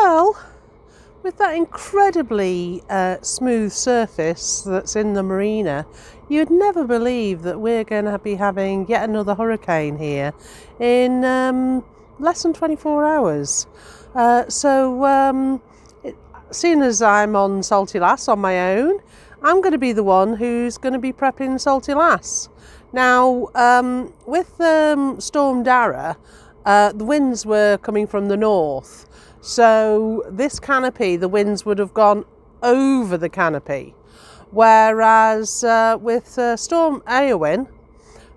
Well, with that incredibly smooth surface that's in the marina, you'd never believe that we're going to be having yet another hurricane here in less than 24 hours. Seeing as I'm on Salty Lass on my own, I'm going to be the one who's going to be prepping Salty Lass. Now, with Storm Dara, the winds were coming from the north. So this canopy, the winds would have gone over the canopy. Whereas with Storm Eowyn,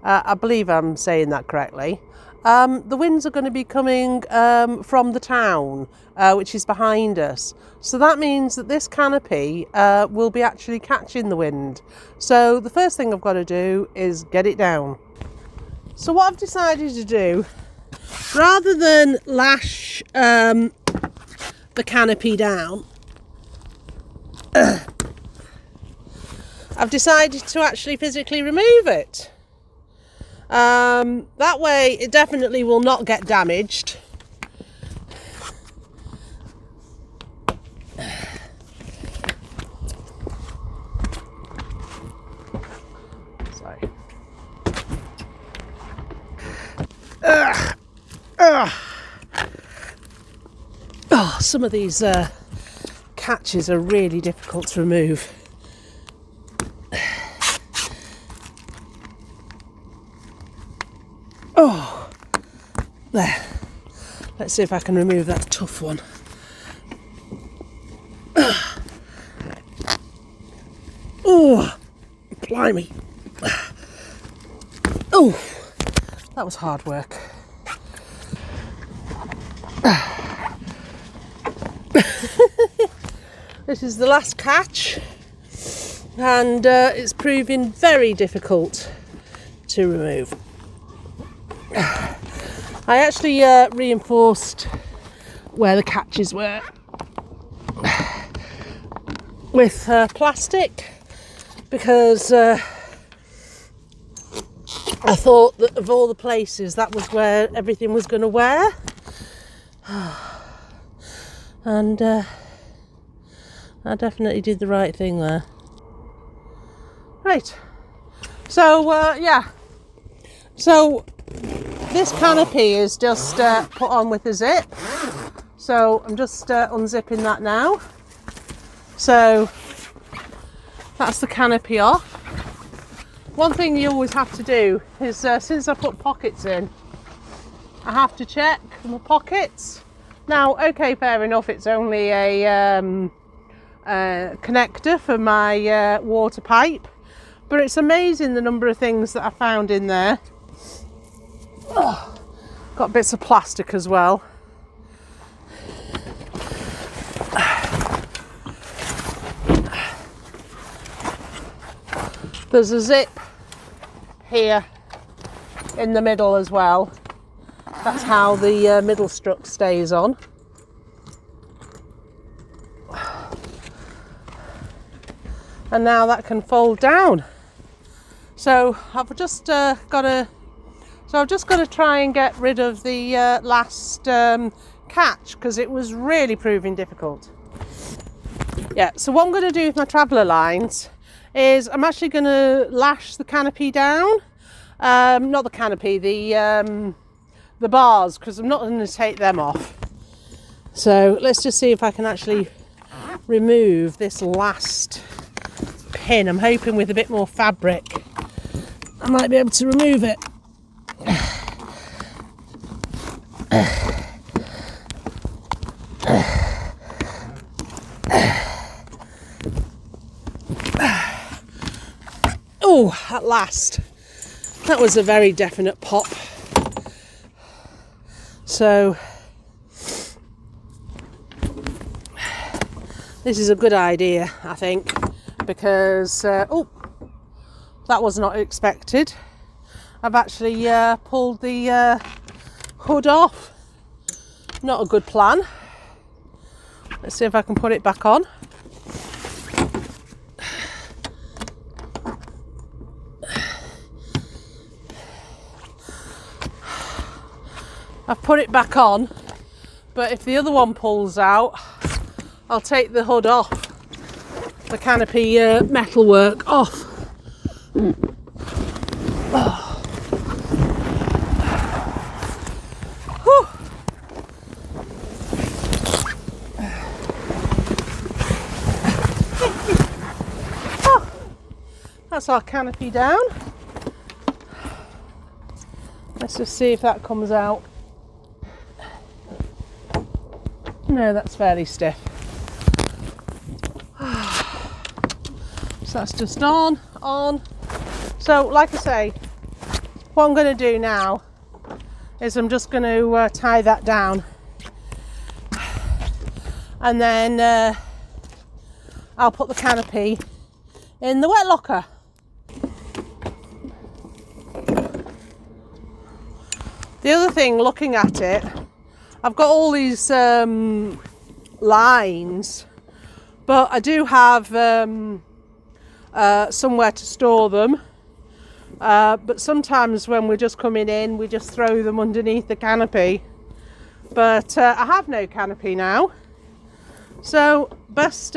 I believe I'm saying that correctly, the winds are going to be coming from the town, which is behind us. So that means that this canopy will be actually catching the wind. So the first thing I've got to do is get it down. So what I've decided to do, rather than lash the canopy down, I've decided to actually physically remove it. That way it definitely will not get damaged. Sorry. Oh, some of these catches are really difficult to remove. Oh, there. Let's see if I can remove that tough one. Oh, blimey. Oh, that was hard work. This is the last catch, and it's proving very difficult to remove. I actually reinforced where the catches were with plastic, because I thought that of all the places, that was where everything was going to wear. And I definitely did the right thing there. Right, so yeah, so this canopy is just put on with a zip, so I'm just unzipping that now. So that's the canopy off. One thing you always have to do is, since I put pockets in, I have to check my pockets. Now, okay, fair enough, it's only a connector for my water pipe, but it's amazing the number of things that I found in there. Oh, got bits of plastic as well. There's a zip here in the middle as well. That's how the middle strut stays on. And now that can fold down. So I've just got to try and get rid of the last catch, because it was really proving difficult. Yeah, so what I'm going to do with my traveller lines is I'm actually going to lash the canopy down. Not the canopy, the bars, because I'm not going to take them off. So let's just see if I can actually remove this last pin. I'm hoping with a bit more fabric I might be able to remove it. Oh, at last. That was a very definite pop. So this is a good idea, I think, because oh, that was not expected. I've actually pulled the hood off. Not a good plan. Let's see if I can put it back on. I've put it back on, But if the other one pulls out, I'll take the hood off, the canopy metalwork off. Oh. That's our canopy down. Let's just see if that comes out. No, that's fairly stiff. So that's just on. So like I say, what I'm going to do now is I'm just going to tie that down. And then I'll put the canopy in the wet locker. The other thing, looking at it, I've got all these lines, but I do have somewhere to store them. But sometimes when we're just coming in, we just throw them underneath the canopy. But I have no canopy now, so best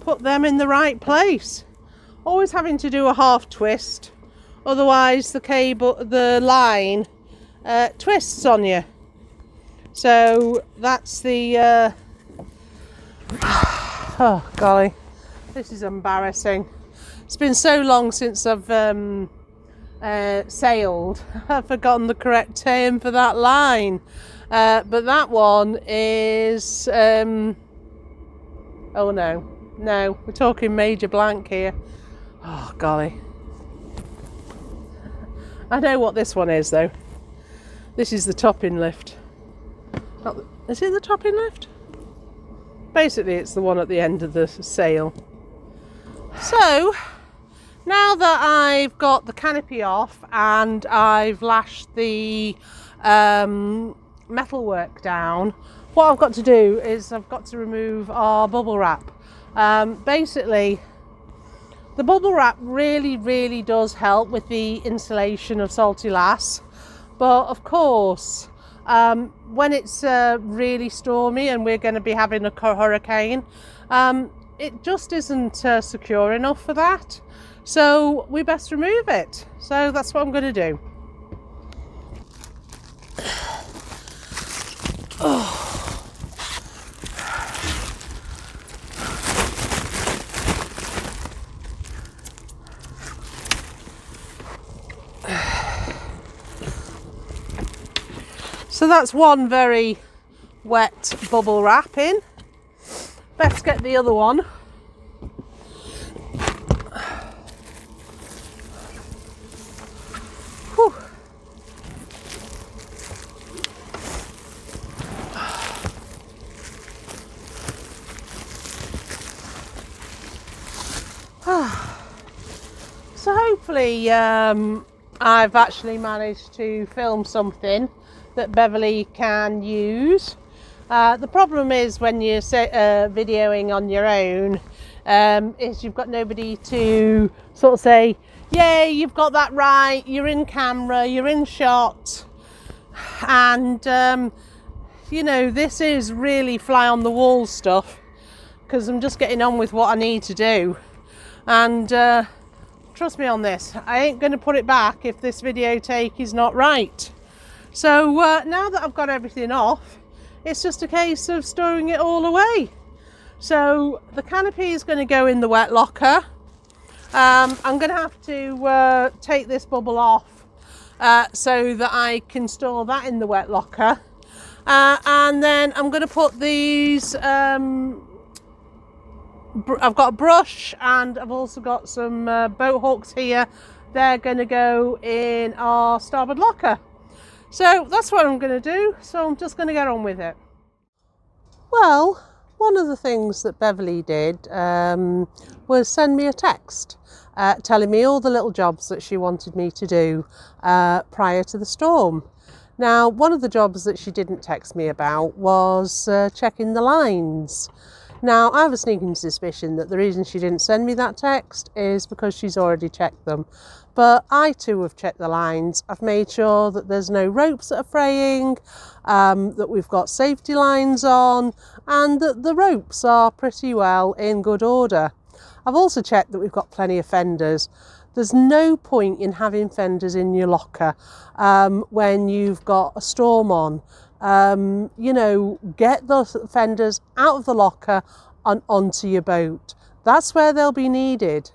put them in the right place. Always having to do a half twist, otherwise the line twists on you. So that's the oh golly, this is embarrassing. It's been so long since I've sailed, I've forgotten the correct term for that line. But that one is oh no, we're talking major blank here. Oh golly, I know what this one is though. This is the topping lift. Is it the topping lift? Basically it's the one at the end of the sail. So now that I've got the canopy off and I've lashed the metalwork down, what I've got to do is I've got to remove our bubble wrap. Basically the bubble wrap really does help with the insulation of Salty Lass, but of course when it's really stormy and we're going to be having a hurricane, it just isn't secure enough for that, so we best remove it. So that's what I'm going to do. Oh. So that's one very wet bubble wrap in. Let's get the other one. Whew. So hopefully I've actually managed to film something that Beverly can use. The problem is when you're videoing on your own, is you've got nobody to sort of say, yay, you've got that right, you're in camera, you're in shot. And you know, this is really fly on the wall stuff, because I'm just getting on with what I need to do. And trust me on this, I ain't going to put it back if this video take is not right. So now that I've got everything off, it's just a case of storing it all away. So the canopy is going to go in the wet locker. I'm going to have to take this bubble off so that I can store that in the wet locker. And then I'm going to put these, I've got a brush and I've also got some boat hooks here. They're going to go in our starboard locker. So that's what I'm going to do. So I'm just going to get on with it. Well, one of the things that Beverly did was send me a text telling me all the little jobs that she wanted me to do prior to the storm. Now, one of the jobs that she didn't text me about was checking the lines. Now, I have a sneaking suspicion that the reason she didn't send me that text is because she's already checked them. but I too have checked the lines. I've made sure that there's no ropes that are fraying, that we've got safety lines on, and that the ropes are pretty well in good order. I've also checked that we've got plenty of fenders. There's no point in having fenders in your locker when you've got a storm on. You know, get the fenders out of the locker and onto your boat. That's where they'll be needed.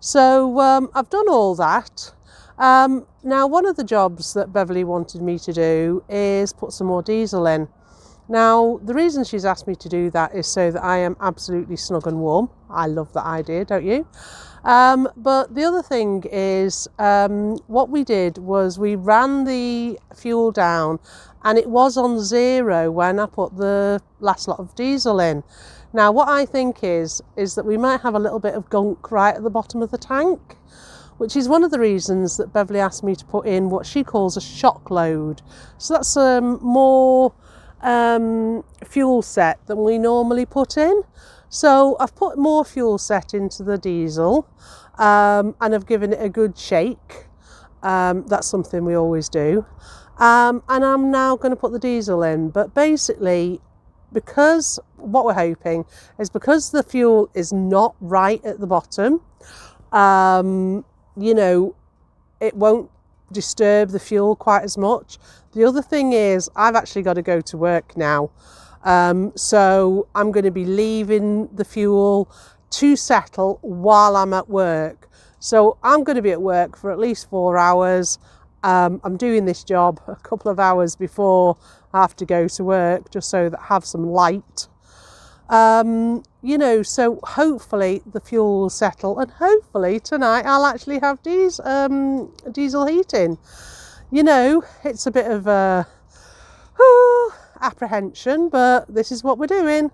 So I've done all that. Now, one of the jobs that Beverly wanted me to do is put some more diesel in. Now, the reason she's asked me to do that is so that I am absolutely snug and warm. I love that idea, don't you? But the other thing is, what we did was we ran the fuel down and it was on 0 when I put the last lot of diesel in. Now, what I think is that we might have a little bit of gunk right at the bottom of the tank, which is one of the reasons that Beverly asked me to put in what she calls a shock load. So that's more fuel set than we normally put in. So I've put more fuel set into the diesel and I've given it a good shake. That's something we always do. And I'm now going to put the diesel in. But basically, because what we're hoping is because the fuel is not right at the bottom, you know, it won't disturb the fuel quite as much. The other thing is I've actually got to go to work now. So I'm going to be leaving the fuel to settle while I'm at work. So I'm going to be at work for at least 4 hours. I'm doing this job a couple of hours before I have to go to work, just so that I have some light. You know, so hopefully the fuel will settle, and hopefully tonight I'll actually have diesel heating. You know, it's a bit of a apprehension, but this is what we're doing.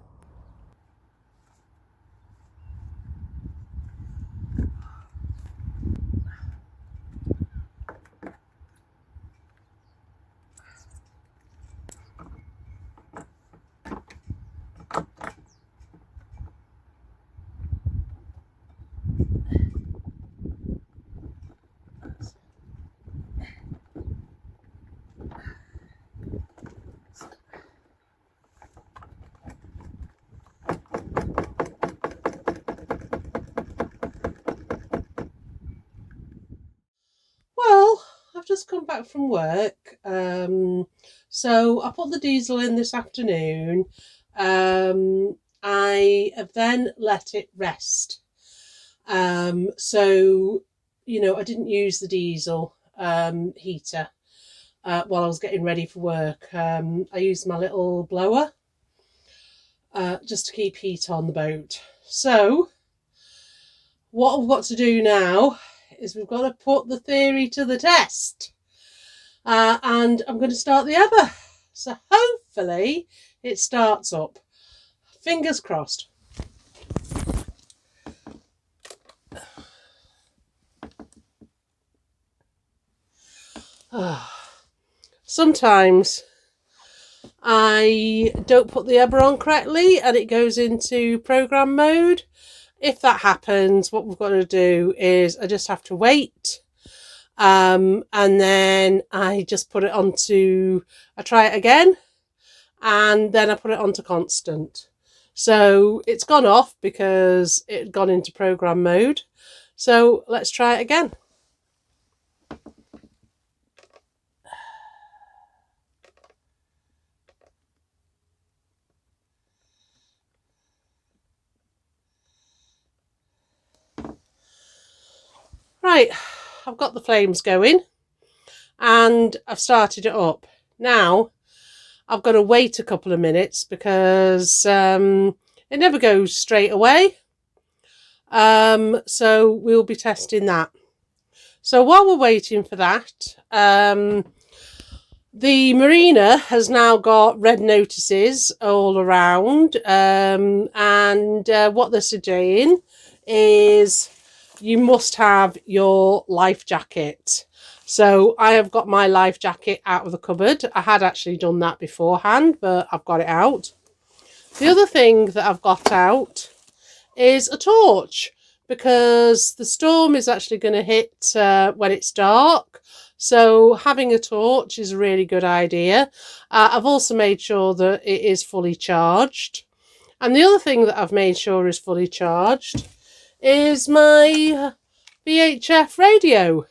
Well, I've just come back from work, so I put the diesel in this afternoon. I have then let it rest. So, you know, I didn't use the diesel heater while I was getting ready for work. I used my little blower just to keep heat on the boat. So, what I've got to do now is we've got to put the theory to the test. And I'm going to start the Ever. So hopefully it starts up. Fingers crossed. Sometimes I don't put the Ever on correctly and it goes into program mode. If that happens, what we've got to do is I just have to wait. And then I just put it onto, I try it again, and then I put it onto constant. So it's gone off because it had gone into program mode. So let's try it again. Right, I've got the flames going and I've started it up. Now I've got to wait a couple of minutes because it never goes straight away. So we'll be testing that. So while we're waiting for that, the marina has now got red notices all around, and what they're saying is you must have your life jacket. So I have got my life jacket out of the cupboard. I had actually done that beforehand, but I've got it out. The other thing that I've got out is a torch, because the storm is actually going to hit when it's dark. So having a torch is a really good idea. I've also made sure that it is fully charged. And the other thing that I've made sure is fully charged is my VHF radio.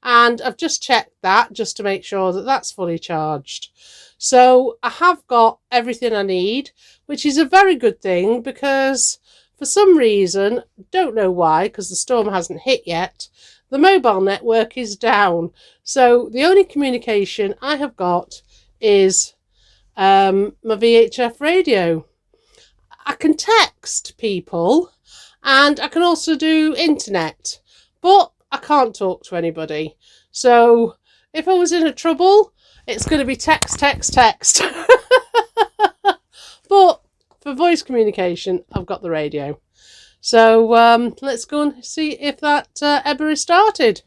And I've just checked that just to make sure that that's fully charged. So I have got everything I need, which is a very good thing because for some reason, don't know why, because the storm hasn't hit yet, the mobile network is down. So the only communication I have got is my VHF radio. I can text people and I can also do internet, but I can't talk to anybody. So if I was in a trouble, it's going to be text. But for voice communication, I've got the radio. So let's go and see if that Ebba is started.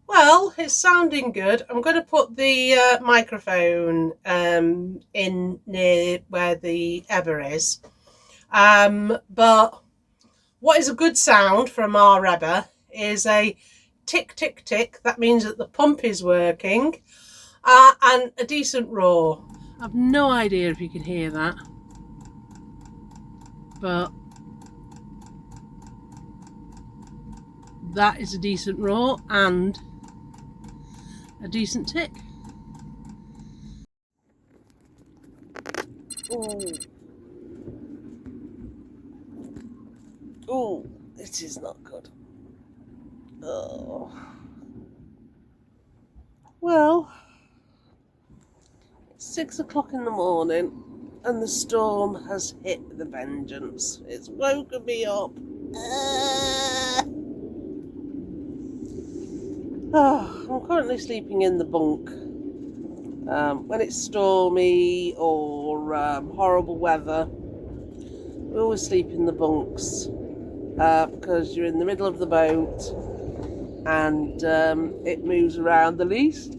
Well, it's sounding good. I'm going to put the microphone in near where the Ebba is. But what is a good sound from our Ebba is a tick, tick, tick. That means that the pump is working. And a decent roar. I've no idea if you can hear that. But that is a decent roar and a decent tick. Oh, it is not good. Oh. Well, it's 6 o'clock in the morning and the storm has hit with a vengeance. It's woken me up. I'm currently sleeping in the bunk. When it's stormy or horrible weather, we always sleep in the bunks because you're in the middle of the boat and it moves around the least.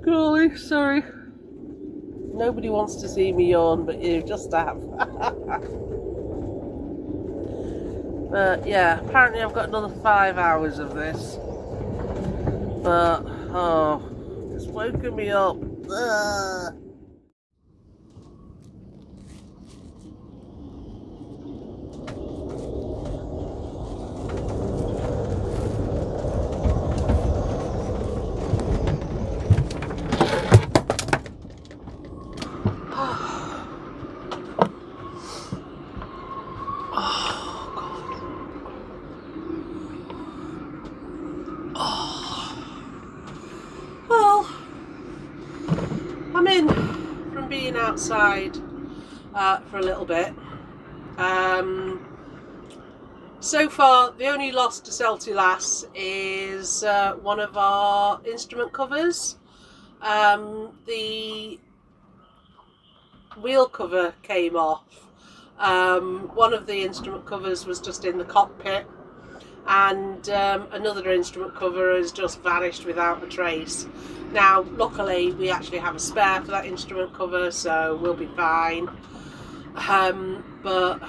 Golly, sorry. Nobody wants to see me yawn, but you just have. But yeah, apparently I've got another 5 hours of this. But, it's woken me up. Ugh. I'm in from being outside for a little bit. So far, the only loss to Salty Lass is one of our instrument covers. The wheel cover came off. One of the instrument covers was just in the cockpit, and another instrument cover has just vanished without a trace. Now, luckily, we actually have a spare for that instrument cover, so we'll be fine. But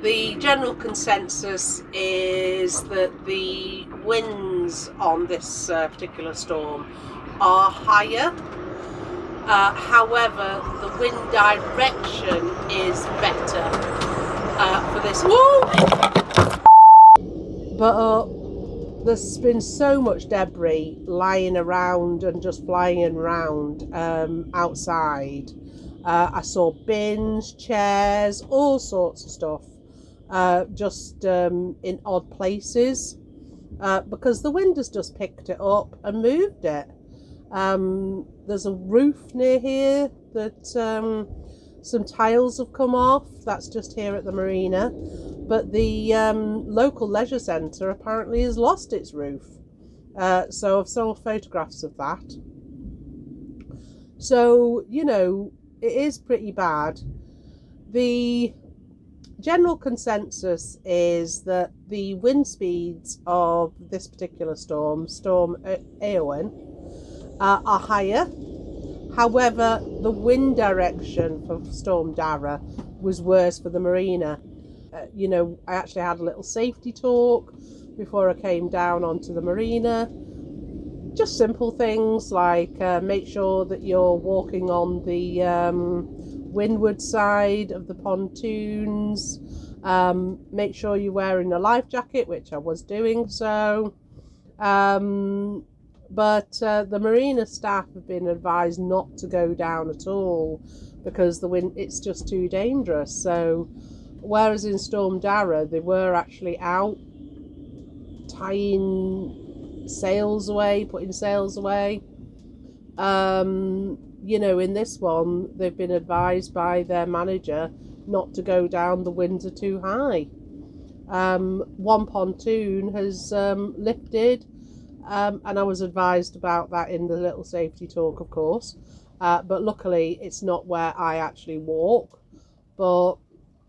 the general consensus is that the winds on this particular storm are higher. However, the wind direction is better for this. But there's been so much debris lying around and just flying around outside. I saw bins, chairs, all sorts of stuff just in odd places because the wind has just picked it up and moved it. There's a roof near here that some tiles have come off. That's just here at the marina. But the local leisure centre apparently has lost its roof. So I've saw photographs of that. So, you know, it is pretty bad. The general consensus is that the wind speeds of this particular storm Eowyn, are higher. However, the wind direction for Storm Dara was worse for the marina. you know, I actually had a little safety talk before I came down onto the marina. Just simple things like make sure that you're walking on the windward side of the pontoons. Make sure you're wearing a life jacket, which I was doing so. But the marina staff have been advised not to go down at all because the wind, it's just too dangerous. So whereas in Storm Dara they were actually out tying sails away, putting sails away, you know, in this one they've been advised by their manager not to go down, the winds are too high. One pontoon has lifted, and I was advised about that in the little safety talk, of course, but luckily it's not where I actually walk, but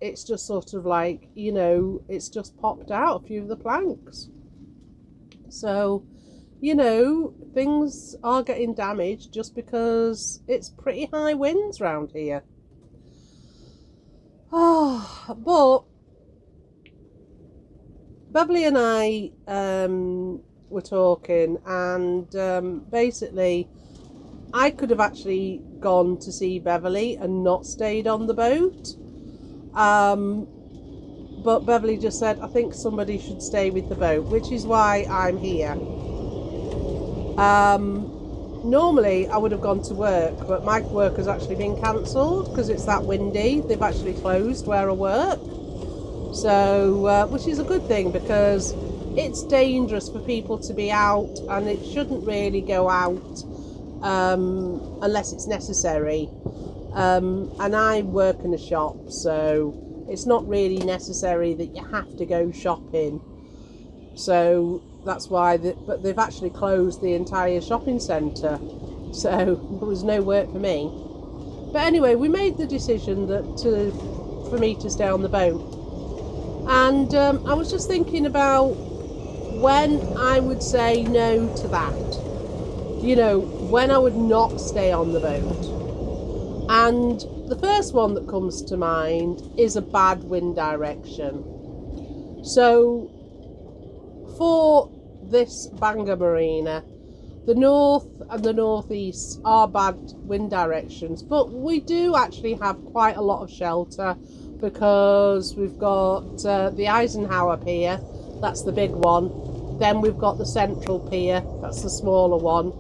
it's just sort of like, you know, it's just popped out a few of the planks. So, you know, things are getting damaged just because it's pretty high winds round here. Oh, but Beverly and I were talking, and basically I could have actually gone to see Beverly and not stayed on the boat. But Beverly just said, I think somebody should stay with the boat, which is why I'm here. Normally I would have gone to work, but my work has actually been cancelled because it's that windy. They've actually closed where I work. So, which is a good thing because it's dangerous for people to be out, and it shouldn't really go out unless it's necessary. And I work in a shop, so it's not really necessary that you have to go shopping. So that's why, but they've actually closed the entire shopping centre, so there was no work for me. But anyway, we made the decision for me to stay on the boat. And I was just thinking about when I would say no to that. You know, when I would not stay on the boat. And the first one that comes to mind is a bad wind direction. So for this Bangor Marina, the north and the northeast are bad wind directions, but we do actually have quite a lot of shelter because we've got the Eisenhower Pier, that's the big one. Then we've got the Central Pier, that's the smaller one.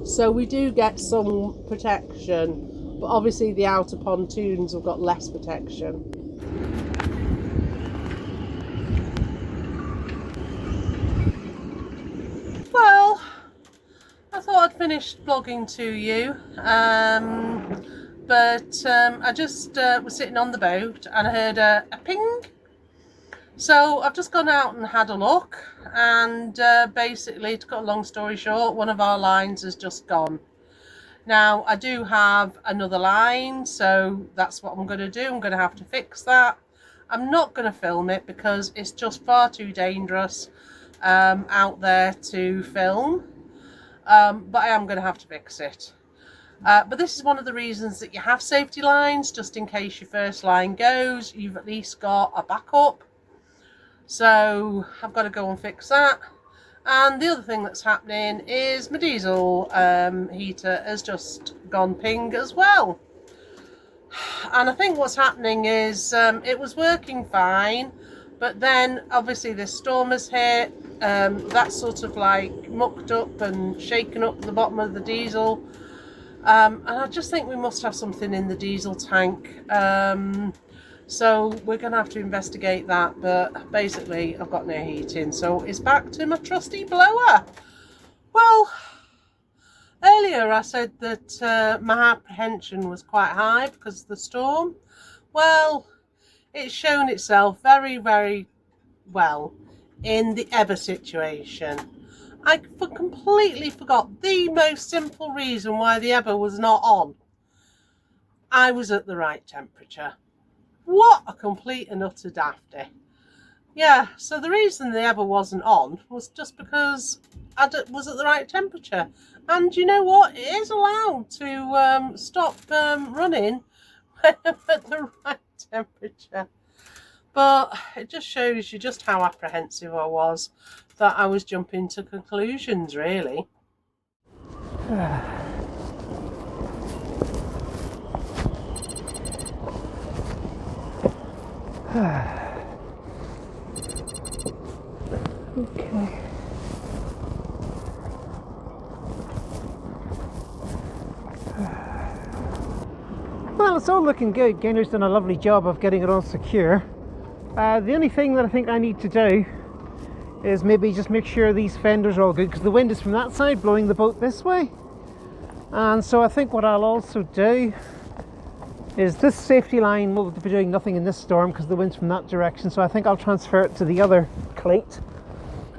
So we do get some protection, but obviously the outer pontoons have got less protection. Well, I thought I'd finished blogging to you, but I just was sitting on the boat and I heard a ping. So I've just gone out and had a look, and basically, to cut a long story short, one of our lines has just gone. Now, I do have another line, so that's what I'm going to do. I'm going to have to fix that. I'm not going to film it because it's just far too dangerous out there to film, but I am going to have to fix it. But this is one of the reasons that you have safety lines, just in case your first line goes, you've at least got a backup. So I've got to go and fix that. And the other thing that's happening is my diesel heater has just gone ping as well. And I think what's happening is it was working fine, but then obviously this storm has hit. That's sort of like mucked up and shaken up the bottom of the diesel. And I just think we must have something in the diesel tank. So we're going to have to investigate that, but basically I've got no heating, so it's back to my trusty blower. Well, earlier I said that my apprehension was quite high because of the storm. Well, it's shown itself very, very well in the Ever situation. I completely forgot the most simple reason why the Ever was not on. I was at the right temperature. What a complete and utter dafty. Yeah, so the reason the Ever wasn't on was just because I was at the right temperature. And you know what? It is allowed to stop running when I'm at the right temperature. But it just shows you just how apprehensive I was, that I was jumping to conclusions, really. Okay. Well, it's all looking good. Gainer's done a lovely job of getting it all secure. The only thing that I think I need to do is maybe just make sure these fenders are all good, because the wind is from that side blowing the boat this way. And so I think what I'll also do is this safety line will be doing nothing in this storm because the wind's from that direction, so I think I'll transfer it to the other cleat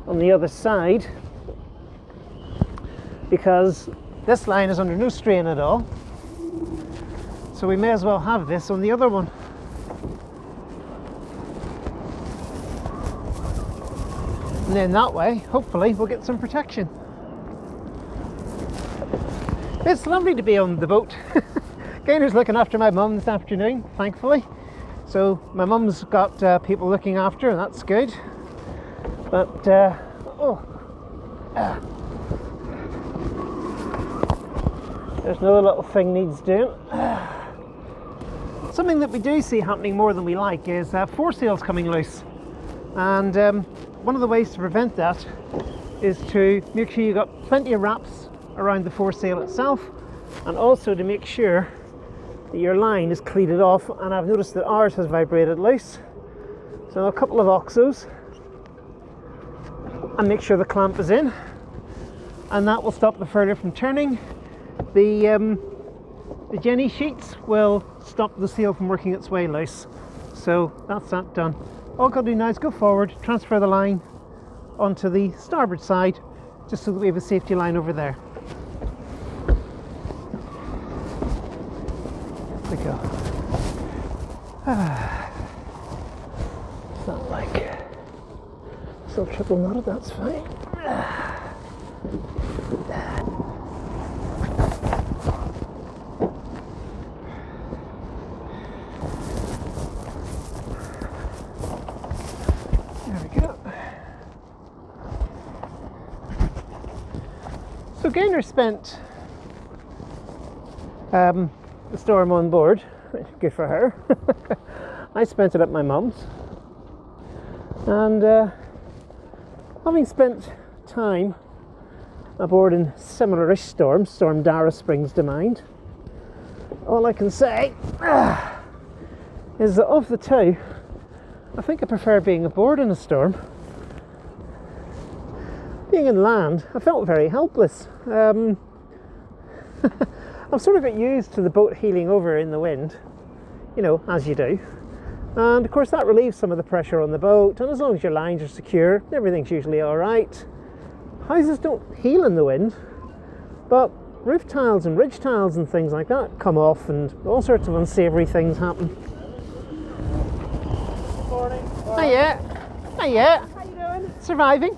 on the other side, because this line is under no strain at all, so we may as well have this on the other one. And then that way, hopefully, we'll get some protection. It's lovely to be on the boat. Gainer's looking after my mum this afternoon, thankfully. So my mum's got people looking after her, and that's good. But, there's another little thing needs doing. Something that we do see happening more than we like is foresails coming loose. And one of the ways to prevent that is to make sure you've got plenty of wraps around the foresail itself, and also to make sure that your line is cleated off. And I've noticed that ours has vibrated loose, so a couple of oxos, and make sure the clamp is in, and that will stop the furler from turning. The jenny sheets will stop the sail from working its way loose. So that's that done. All I've got to do now is go forward, transfer the line onto the starboard side, just so that we have a safety line over there. There we go. It's not like still triple knotted, that's fine. So Gaynor spent the storm on board. Good for her. I spent it at my mum's, and having spent time aboard in similar-ish storms, Storm Dara springs to mind, all I can say is that of the two, I think I prefer being aboard in a storm. Being in land, I felt very helpless. I've sort of got used to the boat heeling over in the wind, you know, as you do. And of course that relieves some of the pressure on the boat, and as long as your lines are secure, everything's usually alright. Houses don't heel in the wind, but roof tiles and ridge tiles and things like that come off, and all sorts of unsavoury things happen. Morning. Hiya. Hiya. How you doing? Surviving.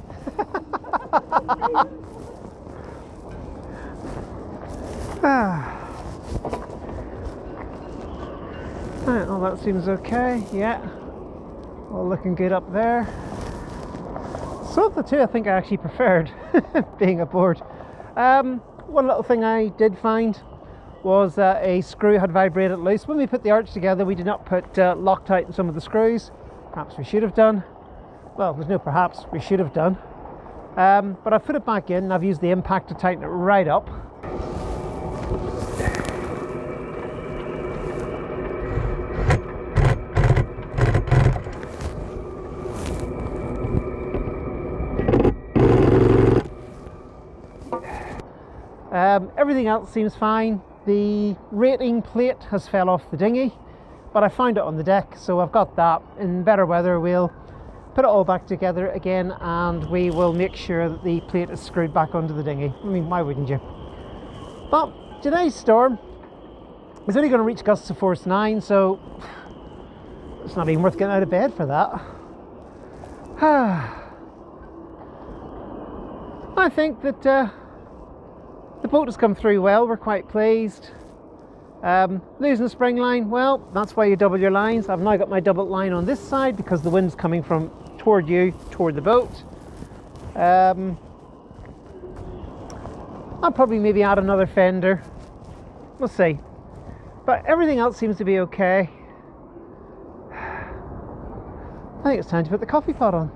Right, well, that seems okay. Yeah, all looking good up there. So of the two, I think I actually preferred being aboard. One little thing I did find was a screw had vibrated loose. When we put the arch together, we did not put Loctite in some of the screws. Perhaps we should have done. Well, there's no perhaps, we should have done. But I've put it back in, and I've used the impact to tighten it right up. Everything else seems fine. The rating plate has fell off the dinghy, but I found it on the deck, so I've got that. In better weather, we'll put it all back together again, and we will make sure that the plate is screwed back onto the dinghy. I mean, why wouldn't you? But today's storm is only going to reach gusts of force 9, so it's not even worth getting out of bed for that. I think that the boat has come through well. We're quite pleased. Losing the spring line, well, that's why you double your lines. I've now got my double line on this side because the wind's coming from toward you, toward the boat. I'll probably maybe add another fender. We'll see. But everything else seems to be okay. I think it's time to put the coffee pot on.